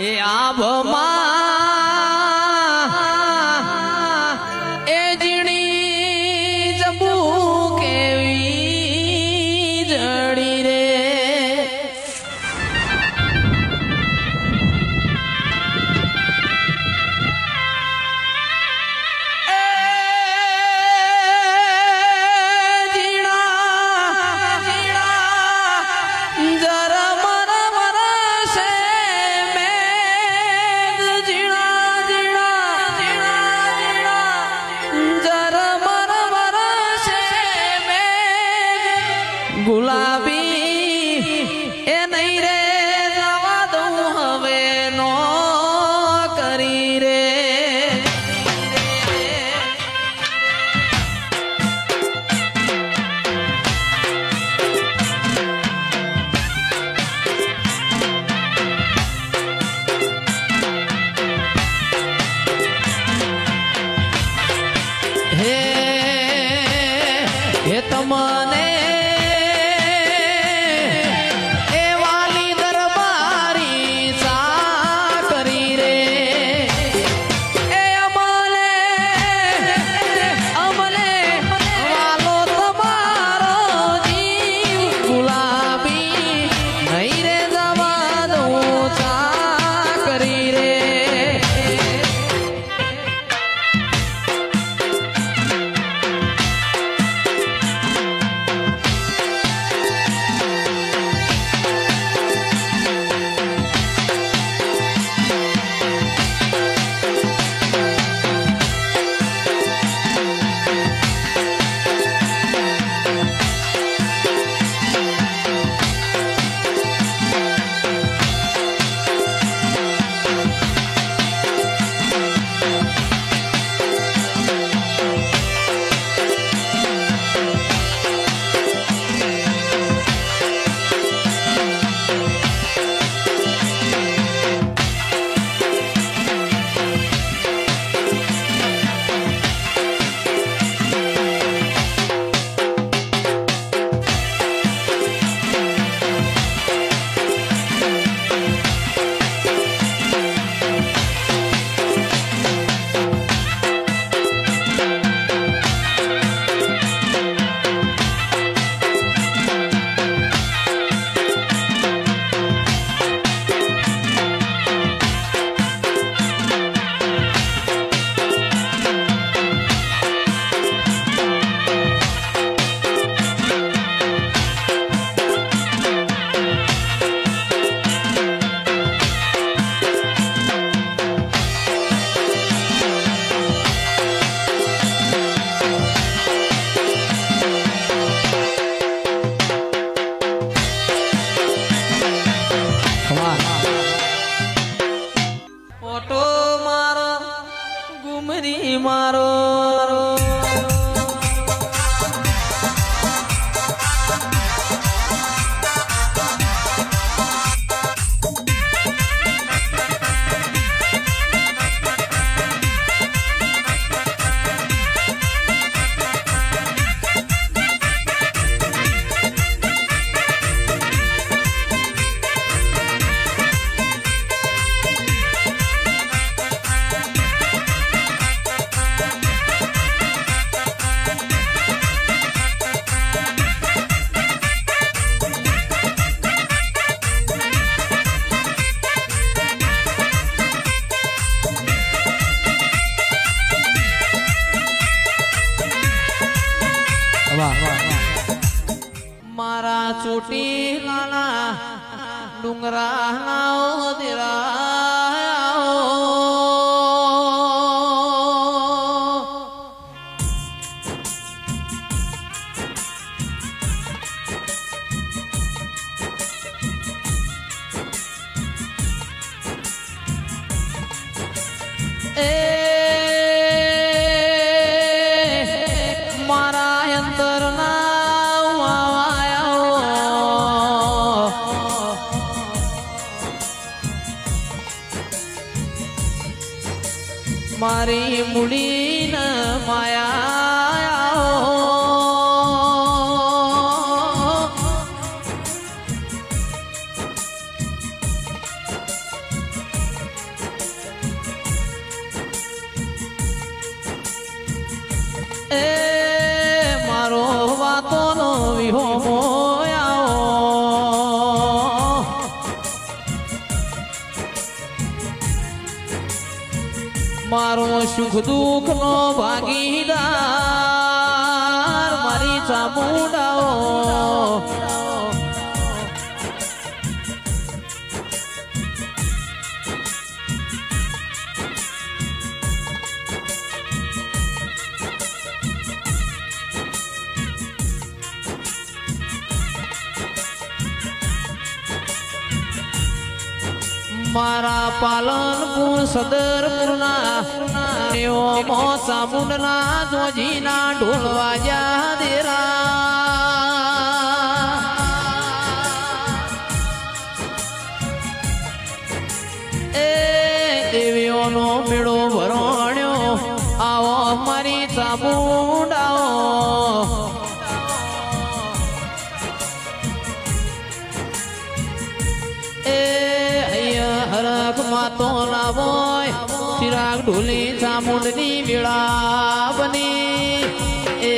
એ આભમાં એ જીણી જબુ કેવી જડી રે ગુલાબી એ નહીં રે જવા દઉં હવે નો કરી રે હે હે તમને મારો મારા ચોટી લાલા ડુંગરા નાઓ દેરાઓ મારા અંતરના મારી મૂડી ન માયા એ મારો વાતોનો વિહોમો આવો મારો સુખ દુઃખ નો ભાગીદાર મારી ચામુંડાઓ મારા પાલનપુર સદરપુરના એવો મોસા મુંડના જોજીના ઢોલ વાજ્યા દેરા એ દેવીઓનો મેળો ભરણ્યો આવો મારી ચામુંડાઓ હરખ માતો લાવોય ચિરાગ ઢોલી ચામુંડની વેળા બની એ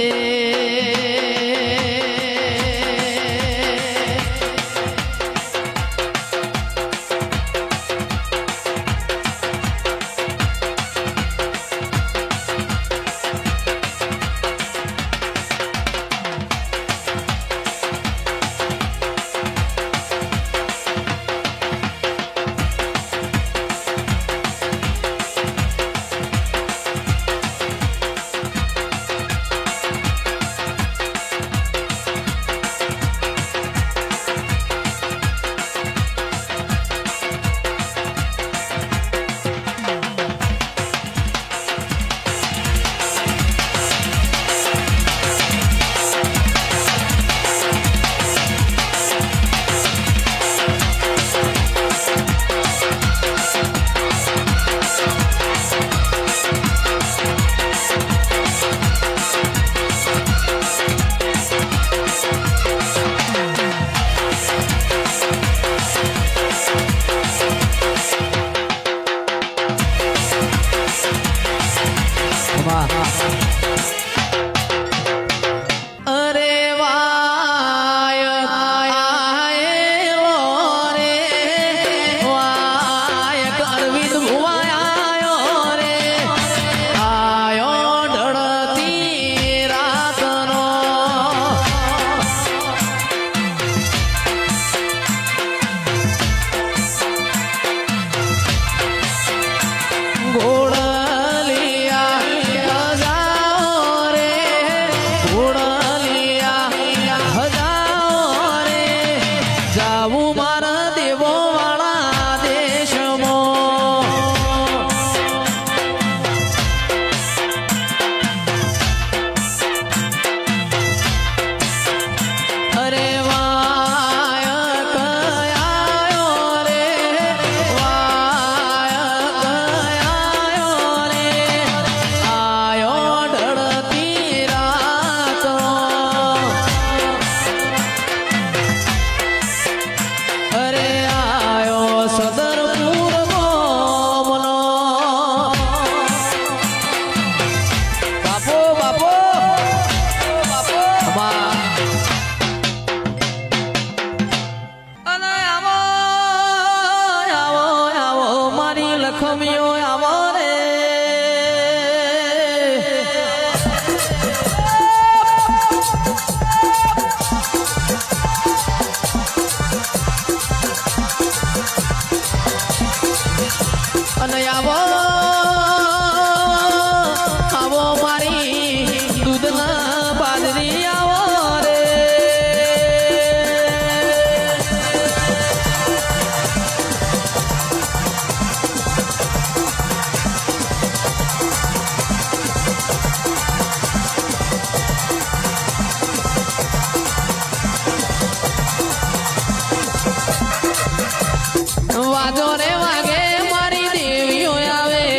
વાજો રે વાગે મારી દેવીઓ આવે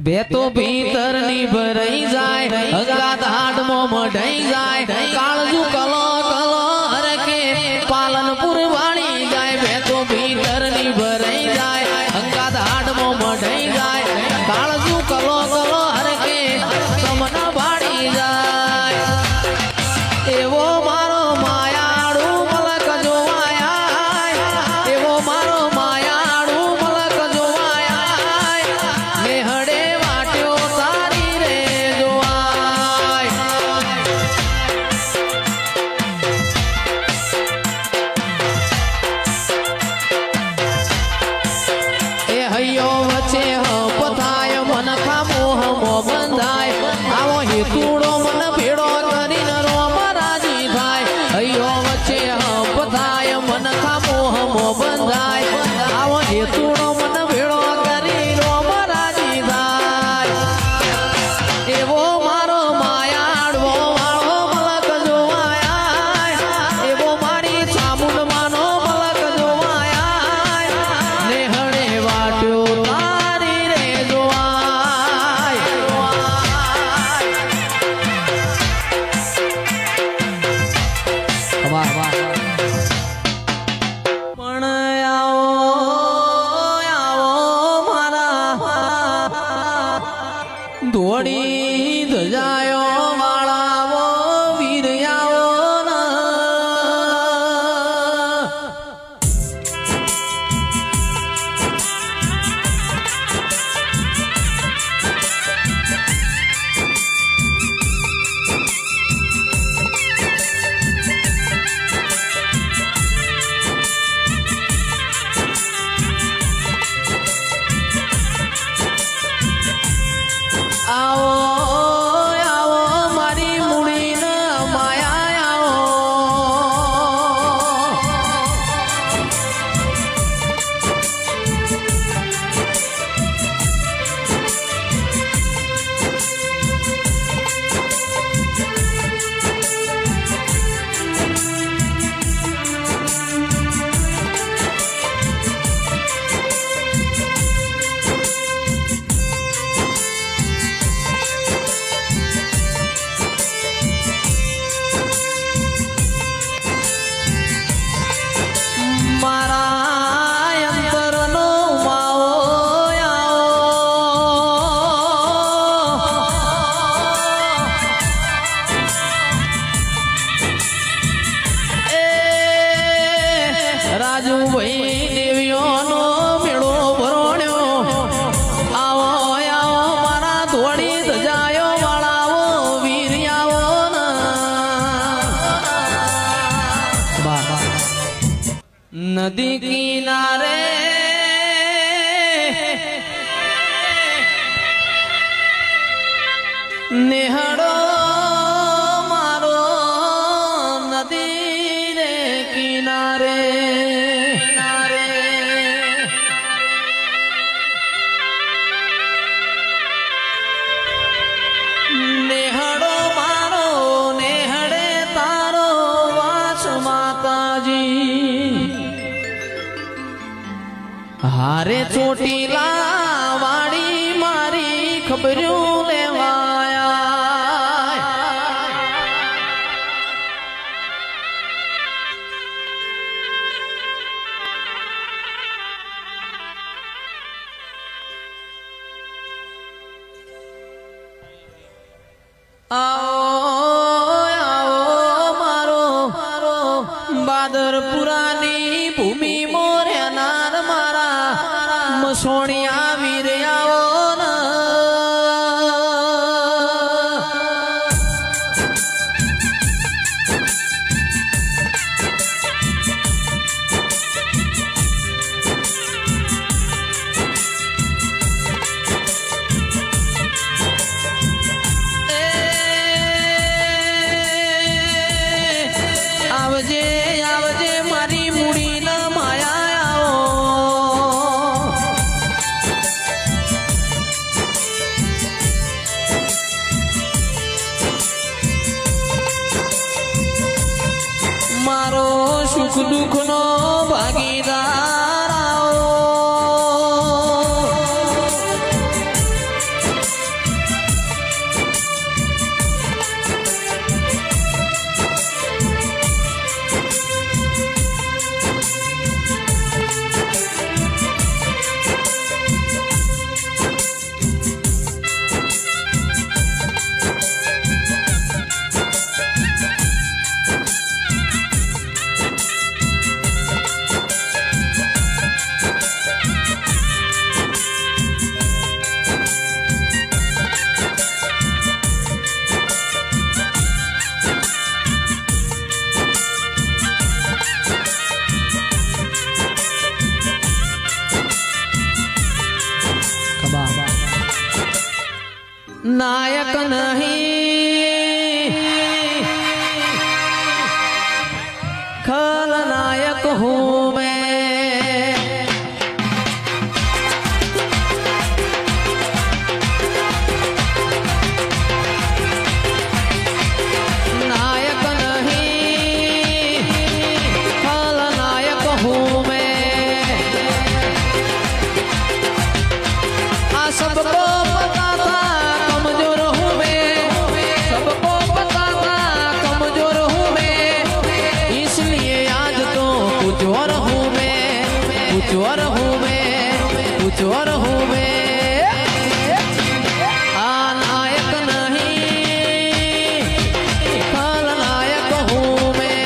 બે તો ભીતરની ભરાઈ જાય અંગાત હાડમાં મઢાઈ જાય કાળજુ કલો કલો હરકે પાલનપુર વાળી જાય બે તો ભીતરની ભરાઈ જાય અંગાત હાડમાં મઢાઈ જાય કાળજુ કલો કલો હરકે સમના વાળી જાય એવો મારો માયાળુ મલક જોવાયા એવો મારો માયાળુ મલક જોવાયા નેહડે વાટ્યો તારી રે જોવાય એ હૈયો વચ્ચે પથાય મન ખામો હમો બંધાય આવો હેતુડો મન ભેડો કરીને રોમ રાજી થાય હૈયો વચ્ચે પથાય મન ખામો હમો બંધાય આવો હેતુડો મન ભેડો કરી રોમ રાજી થાય એવો મારો માયાડવો વાળો મલક જોવાયા એવો મારી ચામુંડ માનો મલક જોવાયા નેહડે વાટ્યો તારી રે જોવાય પણ આવો મારા દોડી ધજાયો વાળાવો વીર આવો ના આવો આવો મારી મૂડીને માયા આવો મારા અંતરનો માવો આવો એ રાજુભાઈ દેવીઓનો મેળો ભરોણ્યો આવો આવો મારા ધોળી ધજાયો વાળાવો વીર આવો નદી કિનારે નેહડો મારો નદી રે કિનારે નેહડો મારો નેહડે તારો વાસ માતાજી હારે ચોટીલા વાળી મારી ખબર્યું લેવાયા આવો આવો મારો બાદરપુરાની ભૂમિ મોર્યાનાર મારા મસોણિયા વીર આવો આવજે આવજે મારી મૂડીના માયા આવો મારો સુખ દુઃખનો ભાગીદાર આવો नायक नहीं खलनायक हूँ मैं। नायक नहीं खलनायक हूँ मैं। आ सबको पता था कमजोर हूँ मैं, सबको पता था कमजोर हूँ मैं, इसलिए आज तो कुछ और हूँ मैं, कुछ और हूँ मैं, कुछ और हूँ मैं। आ नायक नहीं खलनायक हूँ मैं।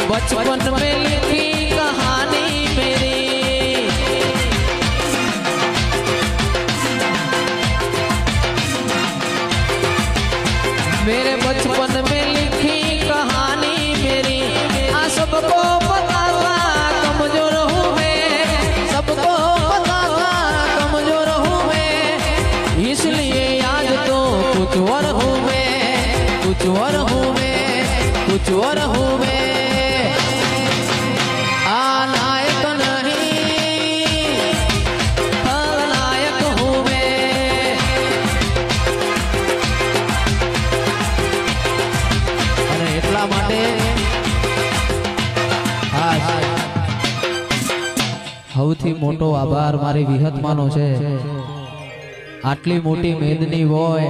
बचपन में लिखी कहानी मेरी, मेरे बचपन में लिखी कहानी मेरी। आ सबको पता था कमजोर हूँ मैं, सबको पता था कमजोर हूँ मैं, इसलिए आज तो कुछ और हूँ मैं, कुछ और हूँ मैं, कुछ और हूँ मैं। आ नायक नहीं खलनायक हूँ मैं। અને એટલા માટે સૌથી મોટો આભાર મારી વિહતમાનો છે। આટલી મોટી મેદની હોય,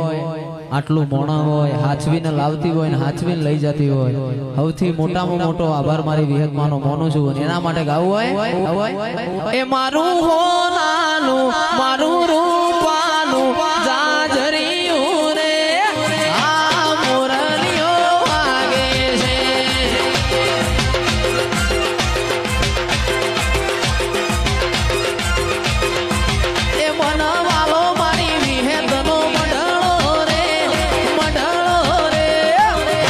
આટલું મોણા હોય, હાચવીને લાવતી હોય ને હાચવીને લઈ જતી હોય, સૌથી મોટામાં મોટો આભાર મારી વિહતમાનો માનું છું। અને એના માટે ગાવું હોય એ મારું હોનાનું મારું રૂપાનું જાજરિયું રે, આ મોરલીઓ વાગે છે। એ મનવાલો મારી વિહેતનો મંડળો રે, મંડળો રે,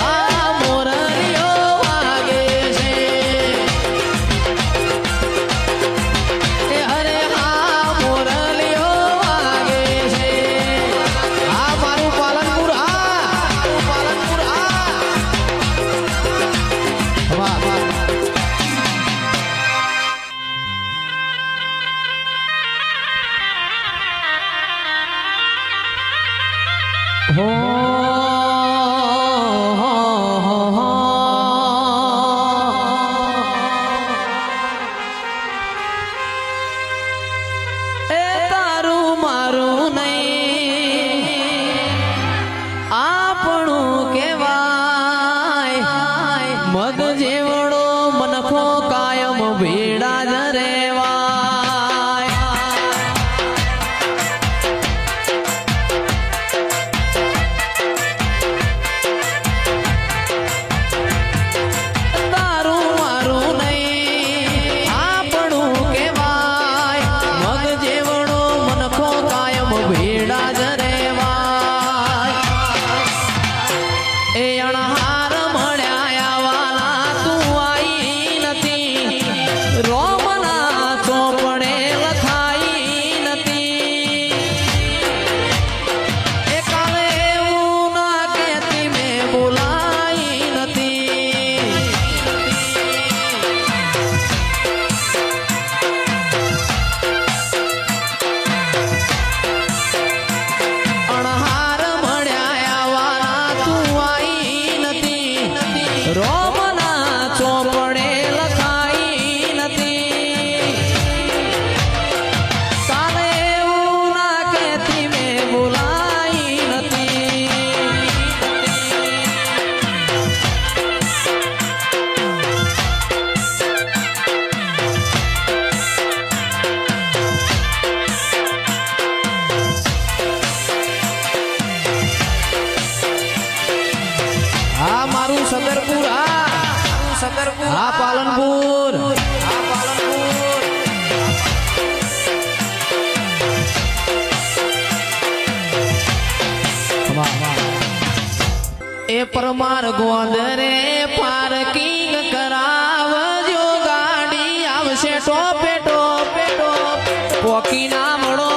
આ મોરલીઓ વાગે છે। એ અરે આ મોરલીઓ વાગે છે। આ મારું પાલનપુર, આ પાલનપુર, વાહ વાહ। હો એ તારું મારું નહીં આપણું કહેવાય, મગ જેવડો મનખો કાયમ ભેડા જ રેવાય। તારું મારું નહીં આપણું કહેવાય, મગ જેવડો મનખો કાયમ ભેડા જ રેવાય। એ અણહાર મળ્યા વાલા તું આઈ નથી, રોમના ચોપડે લખાઈ નથી। એ કાલે એવું ના કહેતી મેં બોલાઈ નથી। અણહાર મળ્યા વાલા તું આઈ નથી, રોમના ચોપડે લખાઈ નથી। કાલે એવું ના કહેતી મેં બોલાઈ નથી। આ મારું સદરપુર, આ સદરપુર, આ પાલનપુર, આ પાલનપુર। એ પરમાર ગોંદરે પાર્કિંગ કરાવજો, ગાડી આવશે ટોપે ટોપે ટોપે, પોકી ના મળો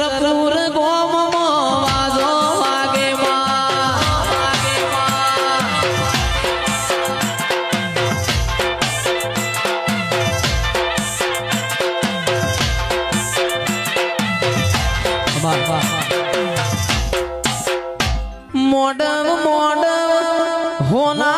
કરપૂર ગોમમાં વાજો વાગે મોડવ મોડવ હોના